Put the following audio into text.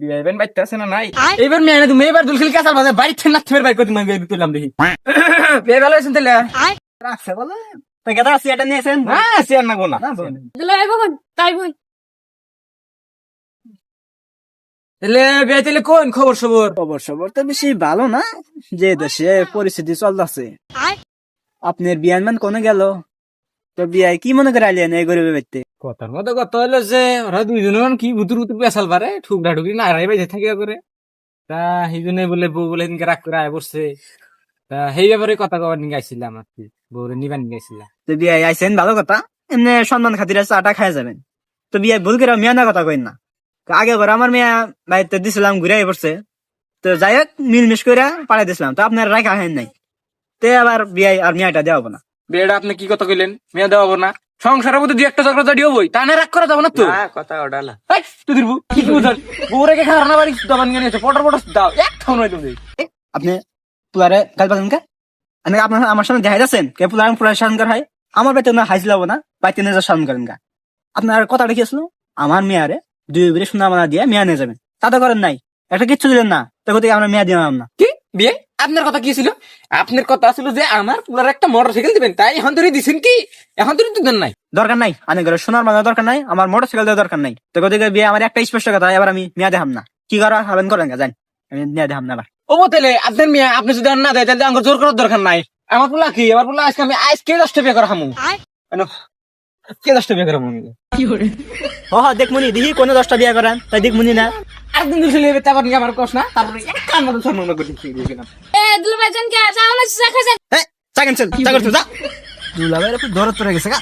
বিয়াইবেন বাইতে আছে না নাই এইবার মেয়ে তুমি এবার দুলখিল কাঁচাল বাজে বাইতে না তুমি বাইক তুমি বিয়ে তুললাম দেখি বিয়ে ভালো হয়েছেন তাহলে রাখছে বলে তো গেদা সিয়াটা নিয়েছেন না সে আর না গো না দুলাভাই বকুন তাই বই তাহলে বিয়ে তাহলে কোন খবর সবর খবর তো বেশি ভালো না, যে দেশে পরিস্থিতি চলতেছে। আপনার বিয়ান মান কোনে গেল? তো বিয়ায় কি মনে করে আইলেন এই গরিবের ব্যক্তি? কথার মতো কথা হলো যে ওরা দুইজনের কি বুতুর বুতুর পেশাল পারে ঠুকরা ঠুকরি না রাই বাইতে থাকিয়া করে তা সেই জন্য বলে বউ বলে দিনকে রাগ করে আয় বসছে তা সেই ব্যাপারে কথা কবার নিয়ে গাইছিলাম আর কি বউরে নিবার নিয়ে গাইছিলাম তো বিয়ায় আইছেন ভালো কথা, এমনি সম্মান খাতিরে চাটা খাই যাবেন। তো বিয়ায় ভুল করে মেয়া না কথা কইন না। আগে করে আমার মেয়া বাড়িতে দিছিলাম ঘুরে পড়ছে, তো যাই হোক মিলমিশ করে পাঠাই দিছিলাম, তো আপনার রাখা হয় নাই। তো আবার বিয়ায় আর মেয়াটা দেওয়া না। বিয়েটা আপনি কি কথা কইলেন মেয়ে দেওয়া না সংসারের মধ্যে দুই একটা ঝগড়া জাডিও বই তা না রাগ করা যাবে না তো কথা ওডালা তুই দিবু কি বুঝার বউ রেখে খাওয়ার না বাড়ি দাবান নিয়ে নিয়েছে পটর পটর দাও এক খাও নয় তুমি আপনি পুলারে গাল পালেন কে? আপনার আমার সামনে দেখাই যাচ্ছেন কে পুলার পুরা সামগার হয়? আমার বাড়িতে না হাইজ লাবো না, বাড়িতে নিয়ে যা সামন করেন গা। আপনার কথাটা কি আসলো? আমার মেয়ারে দুই বেড়ে সোনা মানা দিয়ে মেয়া নিয়ে যাবেন, তা তো করেন নাই, একটা কিচ্ছু দিলেন না। তখন থেকে আমরা মেয়া দিলাম না। কি বিয়ে আপনার কথা কি ছিল? আপনার কথা ছিল যে আমার পুলার একটা মোটর সাইকেল দিবেন, তাই এখন ধরে দিছেন কি? এখন ধরে দিতেন নাই দরকার নাই, আমি ঘরে সোনার মানা দরকার নাই, আমার মোটর সাইকেল দেওয়ার দরকার নাই। তো কোথায় বিয়ে আমার একটা স্পষ্ট কথা, এবার আমি মেয়া দেখাম না। কি করা হবেন করেন গা, জান আমি মেয়া দেখাম না। আবার ও তাহলে আপনার মেয়ে আপনি যদি আর না দেয় তাহলে আমার জোর করার দরকার নাই। আমার পোলা কি আমার পোলা আজকে আমি আজকে 10টা বিয়ে করা হামু কে 10টা বিয়ে করা হামু দেখমুনি দেখি কোন 10টা বিয়ে করেন, তাই দেখমুনি না। একদিন দিন চলে তারপর নিয়ে আমার কষ্ট না, তারপরে একটা মতো সম্মান করে দিয়েছিলাম। এ দুলাভাই জান কে চাওলা চা খাইছেন? চা ক্যান্সেল, চা করছো যা। দুলাভাইয়ের উপর দরদ পড়ে গেছে গা।